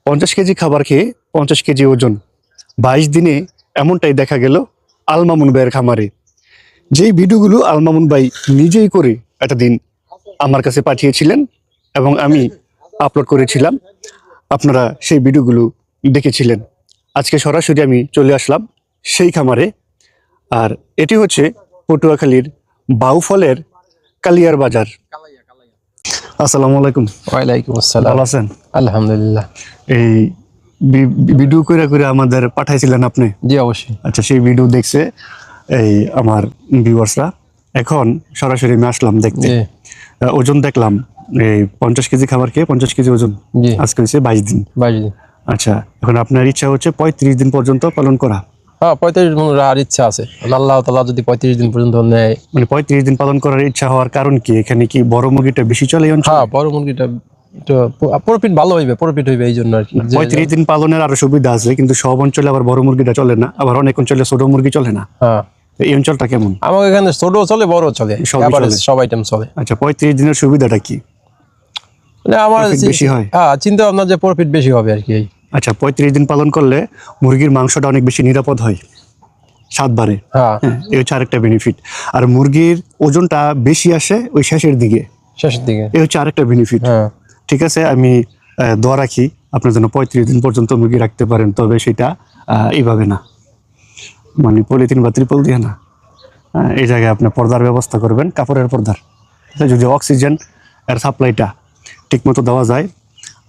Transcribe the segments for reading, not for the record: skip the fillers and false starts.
50 KG খাবার খেয়ে 50 KG ওজন, 22 দিনে এমনটাই দেখা গেল আলমামুন ভাইয়ের খামারে। যেই ভিডিওগুলো আলমামুন ভাই নিজেই করে একটা দিন আমার কাছে পাঠিয়েছিলেন এবং আমি আপলোড করেছিলাম। আপনারা সেই ভিডিওগুলো দেখেছিলেন। আজকে সরাসরি আমি চলে আসলাম সেই খামারে। আর এটি হচ্ছে পটুয়াখালীর বাউফলের কালিয়ার বাজার। আসসালামু আলাইকুম। ওয়ালাইকুম আসসালাম। ভালো আছেন? আলহামদুলিল্লাহ। এই ভিডিও করে করে আমাদের পাঠাইছিলেন আপনি? জি অবশ্যই। আচ্ছা, সেই ভিডিও দেখছে এই আমার ভিউয়ার্সরা। এখন সরাসরি আমি আসলাম দেখতে। জি ওজন দেখলাম এই 50 কেজি খাবার খেয়ে 50 কেজি ওজন। জি আজকে হচ্ছে 22 দিন। 22 দিন। আচ্ছা, এখন আপনার ইচ্ছা হচ্ছে 35 দিন পর্যন্ত পালন করা। হ্যাঁ 35 দিন আর ইচ্ছা আছে, আল্লাহ তাআলা যদি 35 দিন পর্যন্ত নেয়। মানে 35 দিন পালন করার ইচ্ছা হওয়ার কারণ কি? এখানে কি বড় মুরগিটা বেশি চলে এই অঞ্চলে? হ্যাঁ বড় মুরগিটা একটু প্রফিট ভালো হইবে, প্রফিট হইবে এই জন্য আর কি। 35 দিন পালনের আরো সুবিধা আছে, কিন্তু সব অঞ্চলে আবার বড় মুরগিটা চলে না, আবার অনেক অঞ্চলে ছোট মুরগি চলে না। হ্যাঁ তো এই অঞ্চলটা কেমন? আমাদের এখানে ছোট চলে বড় চলে, সবই এভারেজ চলে। সব আইটেম চলে। আচ্ছা, 35 দিনের সুবিধাটা কি? মানে আমার Profit বেশি হয়? হ্যাঁ চিন্তা ভাবনা যে প্রফিট বেশি হবে আর কি। আচ্ছা, 35 দিন পালন করলে মুরগির মাংসটা অনেক বেশি নিরাপদ হয়, স্বাদ বাড়ে। হ্যাঁ হ্যাঁ, এই হচ্ছে আরেকটা বেনিফিট। আর মুরগির ওজনটা বেশি আসে ওই শেষের দিকে, শেষের দিকে। এই হচ্ছে আরেকটা বেনিফিট। হ্যাঁ ঠিক আছে, আমি দোয়া রাখি আপনার জন্য 35 দিন পর্যন্ত মুরগি রাখতে পারেন, তবে সেটা এইভাবে না, মানে পলিথিন বা ত্রিপল দিয়ে না। এই জায়গায় আপনি পর্দার ব্যবস্থা করবেন, কাপড়ের পর্দার। যদি অক্সিজেন এর সাপ্লাইটা ঠিকমতো দেওয়া যায়,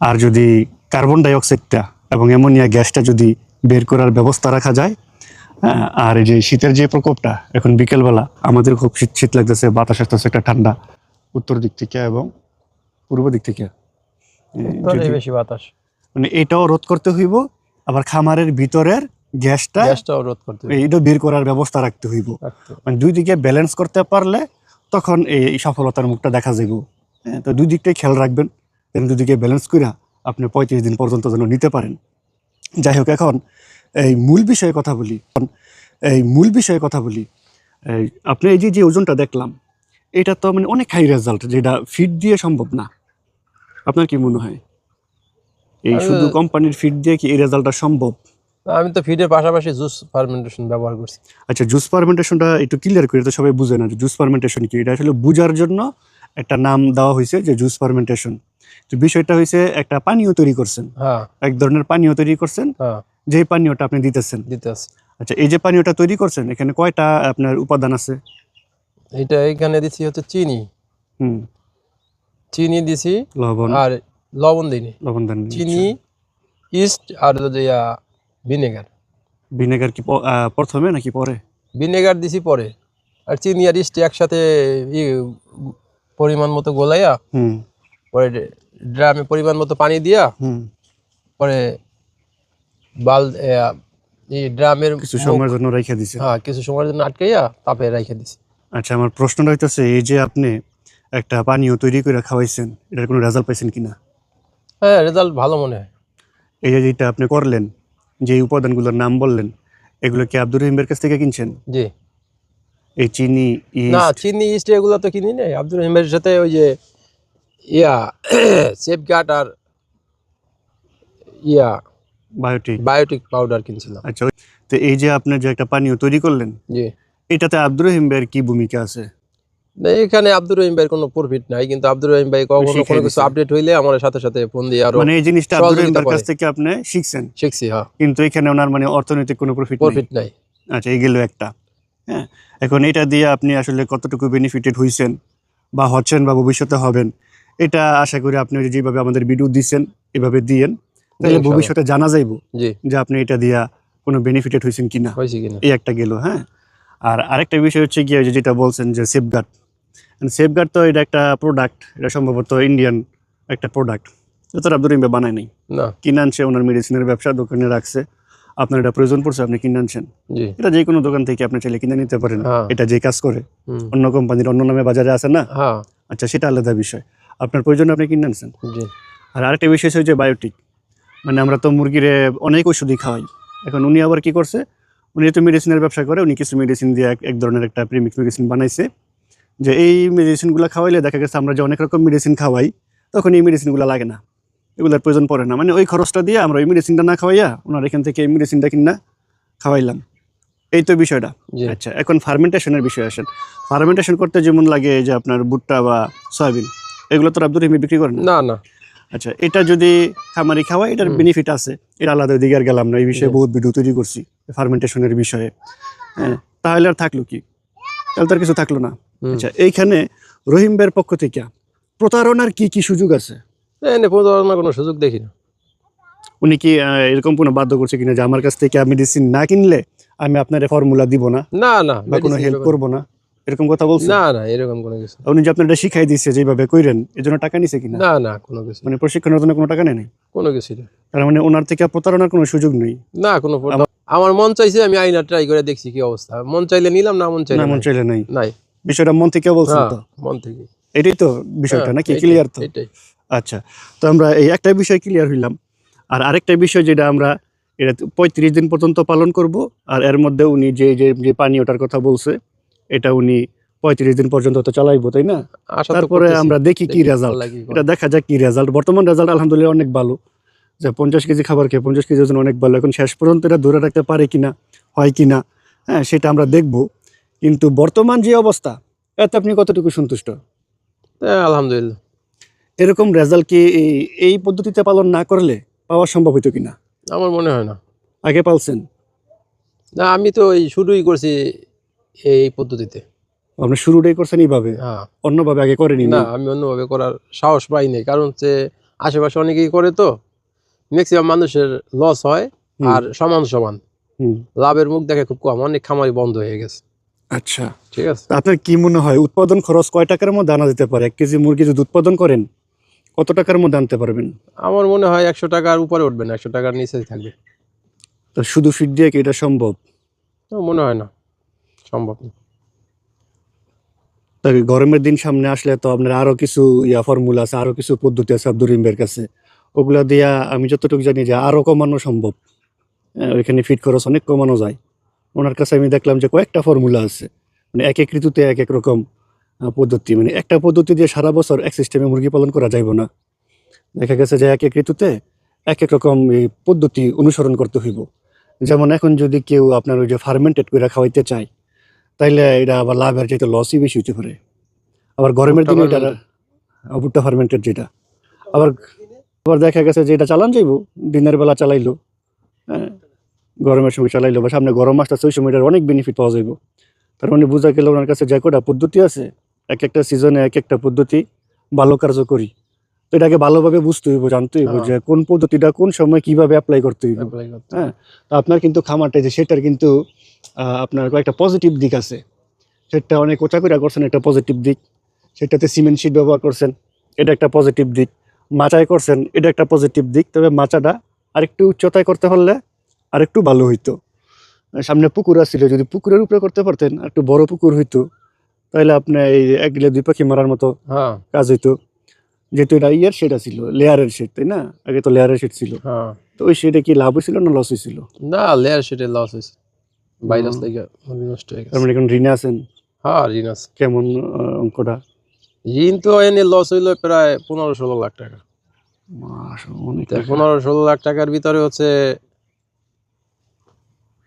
আর যদি কার্বন ডাইঅক্সাইডটা এবং অ্যামোনিয়া গ্যাসটা যদি বের করার ব্যবস্থা রাখা যায়। আর এই যে শীতের যে প্রকোপটা, এখন বিকেলবেলা আমাদের খুব শীত শীত লাগতেছে, বাতাস আসতেছে একটা ঠান্ডা উত্তর দিক থেকে এবং পূর্ব দিক থেকে। যদি বেশি বাতাস, মানে এটাও রোধ করতে হইব, আবার খামারের ভিতরের গ্যাসটাও রোধ করতে হবে। এইটা বের করার ব্যবস্থা রাখতে হইব। মানে দুই দিকে ব্যালেন্স করতে পারলে তখন এই সফলতার মুখটা দেখা যাব। হ্যাঁ, তো দুই দিকটাই খেয়াল রাখবেন, দুই দিকে ব্যালেন্স করে আপনি 35 দিন পর্যন্ত যেন নিতে পারেন। যাই হোক, এখন এই মূল বিষয়ে কথা বলি। আপনি এই যে ওজনটা দেখলাম, এটা তো মানে অনেক হাই রেজাল্ট, যেটা ফিড দিয়ে সম্ভব না। আপনার কি মনে হয় এই শুধু কোম্পানির ফিড দিয়ে কি এই রেজাল্টটা সম্ভব? আমি তো ফিডের পাশাপাশি জুস ফার্মেন্টেশন ব্যবহার করছি। আচ্ছা, জুস ফার্মেন্টেশনটা একটু ক্লিয়ার করে, তো সবাই বুঝে না যে জুস ফার্মেন্টেশন কি। এটা আসলে বুঝার জন্য একটা নাম দেওয়া হয়েছে যে জুস ফার্মেন্টেশন। তো বিষয়টা হয়েছে একটা পানীয় তৈরি করছেন, হ্যাঁ এক ধরনের পানীয় তৈরি করছেন, হ্যাঁ যে পানীয়টা আপনি দিতেছেন। দিতে আছে। আচ্ছা, এই যে পানীয়টা তৈরি করছেন, এখানে কয়টা আপনার উপাদান আছে? এইটা এইখানে দিছি হচ্ছে চিনি, হুম, চিনি দিছি লবণ, আর লবণ দিইনি। লবণ দেন। চিনি, ইস্ট আর হচ্ছে ভিনেগার। ভিনেগার কি প্রথমে নাকি পরে? ভিনেগার দিছি পরে, আর চিনি আর ইস্ট একসাথে পরিমাণ মতো গোলাইয়া হুম পরে ড্রামে পরিমাণ মতো পানি দিয়া হুম পরে এই ড্রামের কিছু সময়ের জন্য রেখে দিছে। হ্যাঁ কিছু সময়ের জন্য আটকাইয়া তাপে রেখে দিছি। আচ্ছা, আমার প্রশ্নটা হইতেছে, এই যে আপনি একটা পানীয় তৈরি করে খাওয়াইছেন, এটার কোনো রেজাল্ট পাইছেন কিনা? হ্যাঁ রেজাল্ট ভালো মনে হয়। এই যে যেটা আপনি করলেন, যে উপাদানগুলোর নাম বললেন, এগুলো কি আব্দুর রহিমের কাছ থেকে কিনছেন? জি এই চিনি, না, ইস্ট? চিনি ইস্ট এগুলো তো কিনি নাই, আব্দুর রহিমের সাথে ওই যে সেফগার্ড আর বায়োটিক পাউডার কিনছিলাম। আচ্ছা, তো এই যে আপনি যে একটা পানীয় তৈরি করলেন, জি এটাতে আব্দুর রহিম ভাইয়ের কি ভূমিকা আছে? না, এখানে আব্দুর রহিম ভাইয়ের কোনো প্রফিট নাই, কিন্তু আব্দুর রহিম ভাই কখনো শিখাই কোনো কিছু দিছে। আপডেট হইলে আমার সাথে সাথে ফোন দিয়ে আরো মানে এই জিনিসটা আব্দুর রহিম সহযোগিতা ভাইয়ের কাছ করে। থেকে আপনি শিখছেন, শিখছি হ্যাঁ, কিন্তু এখানে ওনার মানে অর্থনৈতিক কোনো প্রফিট নাই। আচ্ছা, এই গেল একটা। হ্যাঁ, এখন এটা দিয়ে আপনি আসলে কতটুকু বেনিফিটেড হইছেন বা হচ্ছেন বা ভবিষ্যতে হবেন, এটা আশা করি আপনি যেভাবে আমাদের ভিডিও দিচ্ছেন এভাবে দিয়েন, তাহলে ইনশাআল্লাহ। ভবিষ্যতে জানা যাইব জি যে আপনি এটা দিয়া কোনো বেনিফিটেড হয়েছেন কিনা। হয়েছে কিনা। এই একটা গেল। হ্যাঁ, আর আরেকটা বিষয় হচ্ছে গিয়ে যে যেটা বলছেন যে সেফগার্ড। সেফগার্ড তো এটা একটা প্রোডাক্ট, এটা সম্ভবত ইন্ডিয়ান একটা প্রোডাক্ট, এটা আব্দুর রহিম ভাই বানায় নাই, না কিনে আনছে, ওনার মেডিসিনের ব্যবসা দোকানে রাখছে, আপনার এটা প্রয়োজন পড়ছে, আপনি কিনে আনছেন। জি এটা যে কোনো দোকান থেকে আপনি চাইলে কিনে নিতে পারেন। হ্যাঁ এটা যে কাজ করে হুম, অন্য কোম্পানির অন্য নামে বাজারে আছে না। হ্যাঁ আচ্ছা, সেটা আলাদা বিষয়, আপনার প্রয়োজন আপনি কিনে আনছেন। জি আর আরেকটা বিষয় হচ্ছে যে বায়োটিক, মানে আমরা তো মুরগিরে অনেক ওষুধই খাওয়াই। এখন উনি আবার কি করছে, উনি যেহেতু মেডিসিনের ব্যবসা করে, উনি কিছু মেডিসিন দিয়ে এক ধরনের একটা প্রিমিক্স মেডিসিন বানাইছে, যে এই মেডিসিনগুলো খাওয়াইলে দেখা গেছে আমরা যে অনেক রকম মেডিসিন খাওয়াই, তখন এই মেডিসিনগুলো লাগে না। এগুলোর প্রয়োজন পড়ে না, মানে ওই খরচটা দিয়ে আমরা ওই মেডিসিনটা না খাওয়াইয়া ওনার এখান থেকে এই মেডিসিনটা কিনা খাওয়াইলাম, এই তো বিষয়টা। জি। আচ্ছা, এখন ফার্মেন্টেশনের বিষয়ে আসেন। ফার্মেন্টেশন করতে যেমন লাগে এই যে আপনার ভুট্টা বা সয়াবিন, এগুলো তো আব্দুর রহিম বিক্রি করেন না? না না। আচ্ছা, এটা যদি খামারি খাওয়ায় এটার বেনিফিট আছে, এটা আলাদা দিকে আর গেলাম না, এই বিষয়ে বহুত ভিডিও তৈরি করছি ফার্মেন্টেশনের বিষয়ে। হ্যাঁ, তাহলে আর থাকলো কি, তাহলে তার কিছু থাকলো না। আচ্ছা, এইখানে রহিম ভাইয়ের পক্ষ থেকে প্রতারণার কি কি সুযোগ আছে? এনে প্রতারণার কোনো সুযোগ দেখি না। উনি কি এরকম কোনো বাধ্য করছে কিনা যে আমার কাছ থেকে মেডিসিন না কিনলে আমি আপনার ফর্মুলা দিব না না না, বা কোনো হেল্প medicine করবো না, এরকম কথা বলছে? না না, এরকম কোনো কিছু উনি যে আপনার এটা শিখাই দিচ্ছে যেভাবে কইরেন, এই জন্য টাকা নিছে কিনা? না না, কোনো কিছু মানে প্রশিক্ষণের জন্য কোনো টাকা নেয় নাই? কোনো কিছু না। তার মানে ওনার থেকে প্রতারণার কোনো সুযোগ নেই? না, কোনো আমার মন চাইছে, আমি আইনা ট্রাই করে দেখছি কি অবস্থা, মন চাইলে নিলাম, না মন চাইলে না, মন নাই। চাইলে নাই। নাই। বিষয়টা মন থেকে বলছেন হ্যাঁ, তো? মন থেকে। এটাই তো বিষয়টা নাকি? এটাই, ক্লিয়ার তো? এটাই। আচ্ছা, তো আমরা এই একটা বিষয় ক্লিয়ার হইলাম। আর আরেকটা বিষয় যেটা আমরা এটা 35 দিন পর্যন্ত পালন করব, আর এর মধ্যে উনি যে যে যে পানীয়টার কথা বলছে এটা উনি 35 দিন পর্যন্ত তো চালাইবো, তাই না? আশা তো তারপরে করতেছি, আমরা দেখি কি দেখি রেজাল্ট, আল্লাহ কি করে। এটা দেখা যাক কি রেজাল্ট। বর্তমান রেজাল্ট আলহামদুলিল্লাহ অনেক ভালো, যে 50 কেজি খাবার খেয়ে 50 কেজি ওজন অনেক ভালো। এখন শেষ পর্যন্ত এটা ধরে রাখতে পারে কিনা, হয় কিনা, হ্যাঁ সেটা আমরা দেখব। কিন্তু বর্তমান যে অবস্থা, এতে আপনি কতটুকু সন্তুষ্ট? আলহামদুলিল্লাহ। এরকম রেজাল্ট কি এই পদ্ধতিতে পালন না করলে পাওয়া সম্ভব হইতো কিনা? আমার মনে হয় না। আগে পালছেন? না, আমি তো এই শুরুই করছি এই পদ্ধতিতে। আপনি শুরুটাই করছেন এইভাবে, হ্যাঁ। অন্যভাবে আগে করেনি? না, আমি অন্যভাবে করার সাহস পাই নাই, কারণ হচ্ছে আশেপাশে অনেকেই করে, তো ম্যাক্সিমাম মানুষের লস হয়, আর সমান সমান হুম। লাভের মুখ দেখে খুব কম, অনেক খামারি বন্ধ হয়ে গেছে। আচ্ছা, ঠিক আছে। আপনার কি মনে হয় উৎপাদন খরচ কয় টাকার মধ্যে আনা যেতে পারে? 1 কেজি মুরগি যদি উৎপাদন করেন কত টাকার মধ্যে আনতে পারবেন? আমার মনে হয় 100 টাকার উপরে উঠবে না, 100 টাকার নিচেই থাকবে। তো শুধু ফিড দিয়ে কি এটা সম্ভব? তো মনে হয় না, সম্ভব না। তবে গরমের দিন সামনে আসলে তো আপনার আরো কিছু ফর্মুলা আছে, আরো কিছু পদ্ধতি আছে আব্দুর রহিম ভাইয়ের কাছে, ওগুলা দিয়া আমি যতটুকু জানি যে আরো কমানো সম্ভব। ওইখানে ফিড খরচ অনেক কমানো যায়। ওনার কাছে আমি দেখলাম যে কয়েকটা ফর্মুলা আছে, মানে এক এক ঋতুতে এক এক রকম পদ্ধতি, মানে একটা পদ্ধতি দিয়ে সারা বছর এক সিস্টেমে মুরগি পালন করা যাইব না। দেখা গেছে যে এক এক ঋতুতে এক এক রকম এই পদ্ধতি অনুসরণ করতে হইব। যেমন এখন যদি কেউ আপনার ওই যে ফার্মেন্টেড করে খাওয়াইতে চায়, তাইলে এটা আবার লাভের চাইতে লসই বেশি হতে পারে। আবার গরমের দিনে এটা ভুট্টা ফার্মেন্টেড যেটা, আবার আবার দেখা গেছে যে এটা চালান যাইব, দিনের বেলা চালাইলো, হ্যাঁ গরমের সময় চালাইলো, বা সামনে গরম আসতেছে ওই সময় এটার অনেক বেনিফিট পাওয়া যাইব। তার মানে বোঝা গেল ওনার কাছে যে কটা পদ্ধতি আছে, এক একটা সিজনে এক একটা পদ্ধতি ভালো কার্যকরী। তো এটাকে ভালোভাবে বুঝতে হইব, জানতে হইব যে কোন পদ্ধতিটা কোন সময় কিভাবে অ্যাপ্লাই করতে হইব। Apply করতে। হ্যাঁ, তো আপনার কিন্তু খামারটা যে সেটার কিন্তু আপনার কয়েকটা পজিটিভ দিক আছে। সেটা অনেক ওচা করে করছেন, একটা পজিটিভ দিক। সেটাতে সিমেন্ট শিট ব্যবহার করছেন, এটা একটা পজিটিভ দিক। মাচায় করছেন, এটা একটা পজিটিভ দিক। তবে মাচাটা আরেকটু উচ্চতায় করতে পারলে আরেকটু ভালো হইতো। সামনে পুকুর আছিল, যদি পুকুরের উপরে করতে পারতেন, একটু বড় পুকুর হইতো, তাহলে আপনি এই 1 গিলে 2 পাখি মারার মতো হ্যাঁ কাজ হইতো। যেহেতু এটা সেটা ছিল, লেয়ারের শেড, তাই না? আগে তো লেয়ারের শেড ছিল। হ্যাঁ। তো ওই শেডে কি লাভ হয়েছিল না লস হয়েছিল? না, লেয়ার সেটে লস হয়েছে, ভাইরাস থেকে নষ্ট হয়ে তার গেছে। মানে এখন ঋণে আছেন? হ্যাঁ, ঋণ আছে। কেমন অঙ্কটা? ঋণ তো এনে লস হইলো প্রায় 15-16 লাখ টাকা। অনেক 15-16 লাখ টাকার ভিতরে হচ্ছে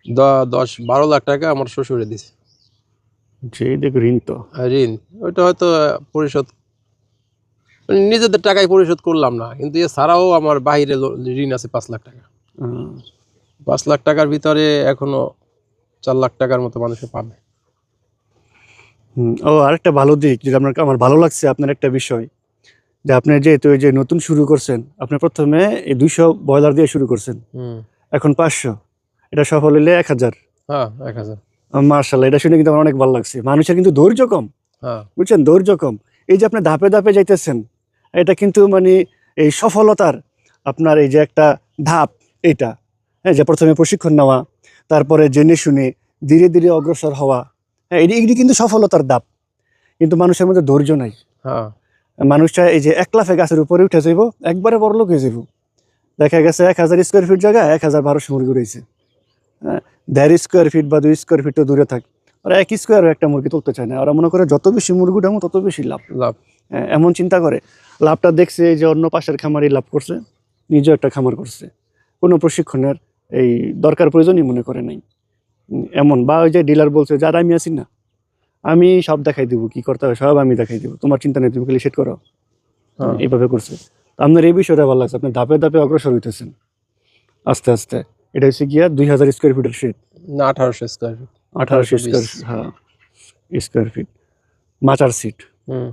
10-12 লাখ টাকা আমার শ্বশুরে দিছে। যে দেখ ঋণ তো আর ঋণ ওইটা হয়তো পরিশোধ, মানে নিজেদের টাকায় পরিশোধ করলাম না, কিন্তু এছাড়াও আমার বাইরে ঋণ আছে 5 লাখ টাকা। 5 লাখ টাকার ভিতরে এখনো 4 লাখ টাকার মতো মানুষে পাবে। ও আরেকটা ভালো দিক যেটা আমার ভালো লাগছে আপনার একটা বিষয়, যে আপনি যেহেতু এই যে নতুন শুরু করছেন, আপনি প্রথমে এই 200 ব্রয়লার দিয়ে শুরু করছেন, এখন 500, এটা সফল হইলে 1000। হ্যাঁ, 1000। মার্শাল্লাহ, এটা শুনে কিন্তু আমার অনেক ভালো লাগছে। মানুষের কিন্তু ধৈর্য কম, হ্যাঁ বুঝছেন, ধৈর্য কম। এই যে আপনি ধাপে ধাপে যাইতেছেন, এটা কিন্তু মানে এই সফলতার আপনার এই যে একটা ধাপ, এটা হ্যাঁ, যে প্রথমে প্রশিক্ষণ নেওয়া, তারপরে জেনে শুনে ধীরে ধীরে অগ্রসর হওয়া, হ্যাঁ এটি কিন্তু সফলতার ধাপ। কিন্তু মানুষের মধ্যে ধৈর্য নাই। হ্যাঁ। মানুষ চায় এই যে এক লাফে গাছের উপরে উঠে যাইব, একবারে বড়লোক হয়ে যাইব। দেখা গেছে 1000 স্কোয়ার ফিট জায়গায় 1200 মুরগি রয়েছে। হ্যাঁ, 1.5 স্কোয়ার ফিট বা 2 স্কোয়ার ফিট তো দূরে থাক, ওরা 1 স্কোয়ার একটা মুরগি তুলতে চায় না। ওরা মনে করে যত বেশি মুরগি উঠাবো তত বেশি লাভ। লাভ। এমন চিন্তা করে। লাভটা দেখছে যে অন্য পাশের খামারি লাভ করছে, নিজেও একটা খামার করছে, কোনো প্রশিক্ষণের এই দরকার প্রয়োজনই মনে করে নাই। এমন বা ওই যে ডিলার বলছে যার আমি আছি না, আমি সব দেখাই দিব, কি করতে হবে সব আমি দেখাই দিব, তোমার চিন্তা নেই, তুমি খালি সেট করো। হ্যাঁ। এইভাবে করছে। তো আপনার এই বিষয়টা ভালো লাগছে, আপনি ধাপে ধাপে অগ্রসর হইতেছেন আস্তে আস্তে। এটা হচ্ছে গিয়া 2000 স্কোয়ার ফিটের শেড, না 1800 স্কোয়ার ফিট। 1800 স্কোয়ার, হ্যাঁ স্কোয়ার ফিট মাচার সিট। হুম।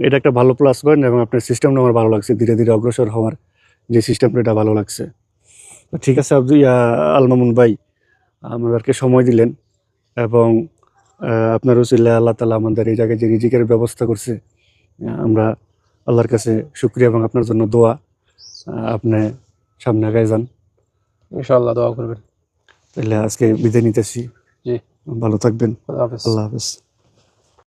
এটা একটা ভালো প্লাস পয়েন্ট, এবং আপনার সিস্টেমটা আমার ভালো লাগছে, ধীরে ধীরে অগ্রসর হওয়ার যে সিস্টেমটা, এটা ভালো লাগছে। তো ঠিক আছে আল মামুন ভাই, আমাদেরকে সময় দিলেন, এবং আপনার উসিলায় আল্লাহ তাআলা আমাদের এই জায়গায় যে রিজিকের ব্যবস্থা করছে, আমরা আল্লাহর কাছে শুকরিয়া এবং আপনার জন্য দোয়া। আপনি সামনে আগায় যান, ইনশাআল্লাহ দোয়া করবেন। তাহলে আজকে বিদায় নিতেছি। জি, ভালো থাকবেন, খোদা হাফেজ। আল্লাহ হাফেজ।